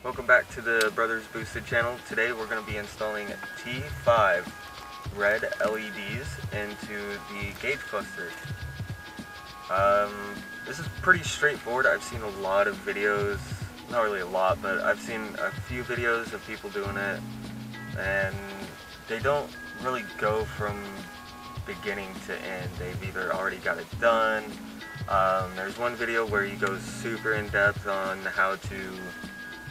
Welcome back to the Brothers Boosted channel. Today we're going to be installing T5 red LEDs into the gauge cluster. This is pretty straightforward. I've seen a lot of videos, not really a lot, but I've seen a few videos of people doing it, and they don't really go from beginning to end. They've either already got it done. There's one video where he goes super in depth on how to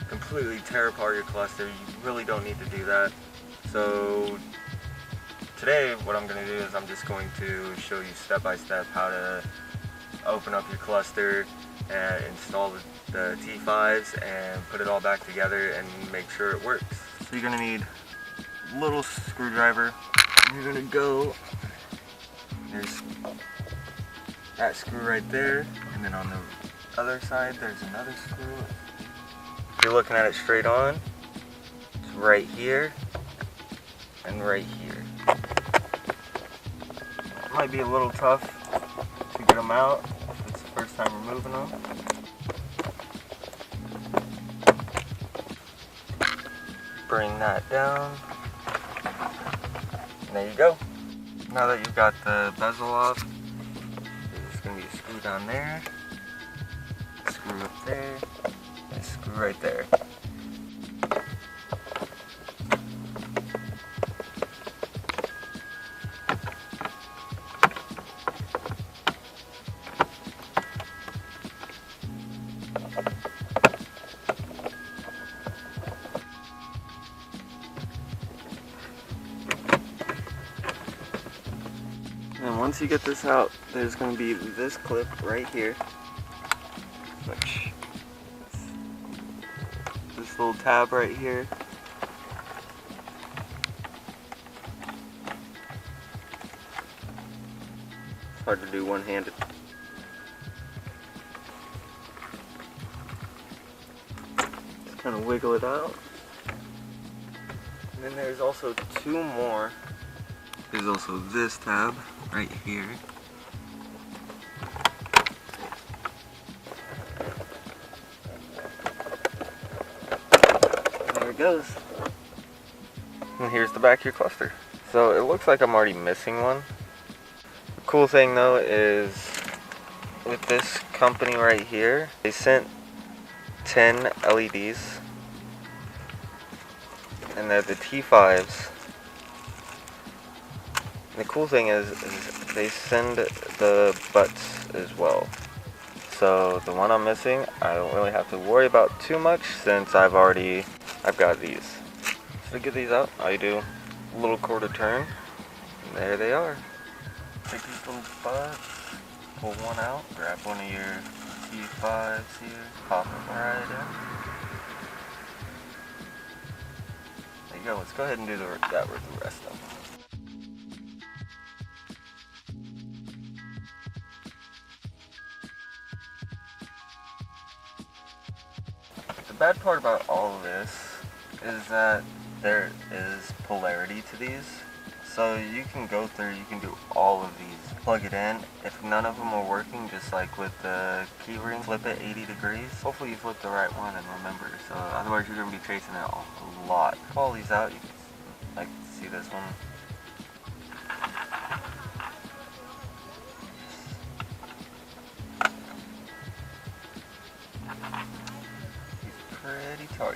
completely tear apart your cluster. You really don't need to do that. So today what I'm going to do is I'm just going to show you step by step how to open up your cluster and install the T5s and put it all back together and make sure it works. So you're going to need a little screwdriver. You're going to go, there's that screw right there, and then on the other side there's another screw. If you're looking at it straight on, it's right here and right here. It might be a little tough to get them out if it's the first time removing them. Bring that down. And there you go. Now that you've got the bezel off, there's going to be a screw down there, a screw up there, and a screw right there. And once you get this out, there's going to be this clip right here, which this little tab right here. It's hard to do one-handed. Just kind of wiggle it out. And then there's also two more. There's also this tab right here. There it goes. And here's the back of your cluster. So it looks like I'm already missing one. The cool thing though is with this company right here, they sent 10 LEDs, and they're the T5s. The cool thing is they send the butts as well. So the one I'm missing, I don't really have to worry about too much since I've got these. So to get these out, all you do, a little quarter turn, and there they are. Take these little butts, pull one out, grab one of your T5s here, pop them right in. There you go. Let's go ahead and do that with the rest of them. The bad part about all of this is that there is polarity to these. So you can go through, you can do all of these, plug it in. If none of them are working, just like with the key ring, flip it 80 degrees. Hopefully you flip the right one and remember. So otherwise you're going to be chasing it a lot. Pull all these out, you can like see this one. Pretty tight.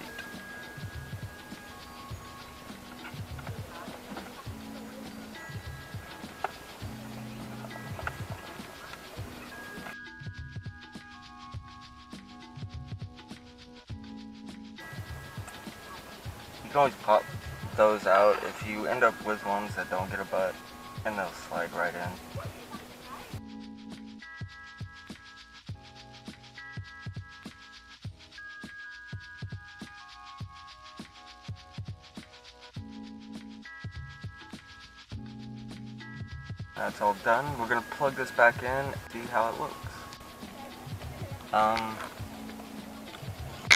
You can always pop those out if you end up with ones that don't get a butt, and they'll slide right in. That's all done. We're going to plug this back in and see how it looks.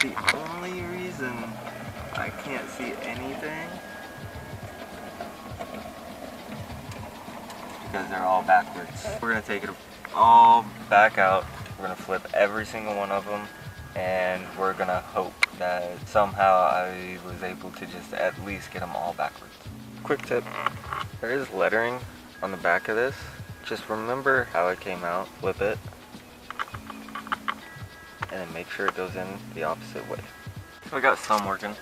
The only reason I can't see anything because they're all backwards. We're going to take it all back out. We're going to flip every single one of them, and we're going to hope that somehow I was able to just at least get them all backwards. Quick tip, there is lettering on the back of this. Just remember how it came out, flip it, and then make sure it goes in the opposite way. We got some working.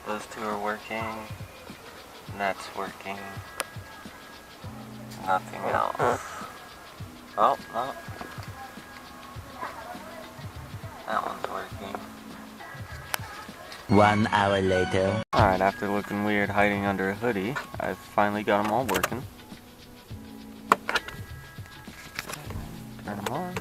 Those two are working, and that's working. Nothing else. Oh, no. That one's working. 1 hour later. Alright, after looking weird hiding under a hoodie, I've finally got them all working. Turn them on.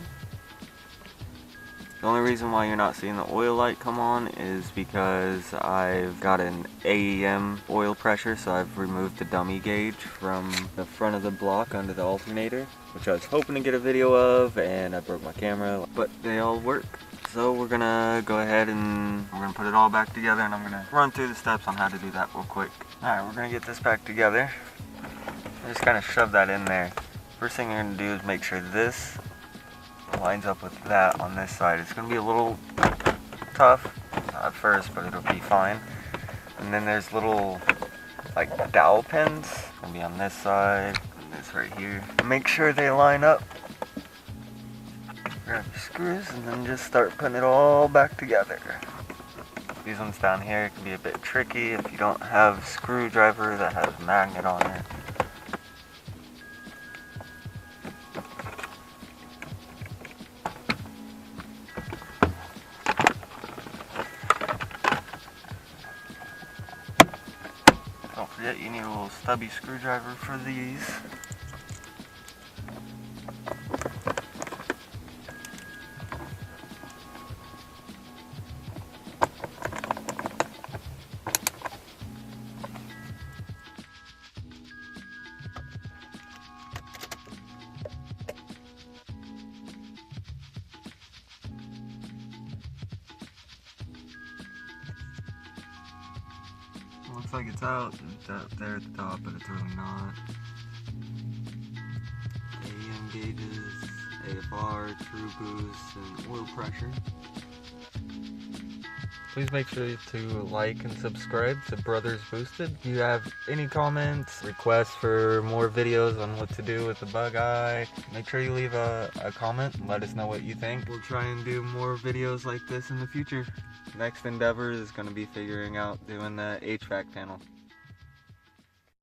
The only reason why you're not seeing the oil light come on is because I've got an AEM oil pressure, so I've removed the dummy gauge from the front of the block under the alternator, which I was hoping to get a video of, and I broke my camera, but they all work. So we're gonna go ahead and we're gonna put it all back together, and I'm gonna run through the steps on how to do that real quick. Alright, we're gonna get this back together. Just kind of shove that in there. First thing you're gonna do is make sure this lines up with that on this side. It's gonna be a little tough at first, but it'll be fine. And then there's little like dowel pins. It's gonna be on this side and this right here. Make sure they line up. Grab your screws and then just start putting it all back together. These ones down here can be a bit tricky if you don't have a screwdriver that has a magnet on it. Don't forget you need a little stubby screwdriver for these. Looks like it's out there at the top, but it's really not. AEM gauges, AFR, true boost, and oil pressure. Please make sure to like and subscribe to Brothers Boosted. If you have any comments, requests for more videos on what to do with the bug eye, make sure you leave a comment and let us know what you think. We'll try and do more videos like this in the future. Next endeavor is going to be figuring out doing the HVAC panel.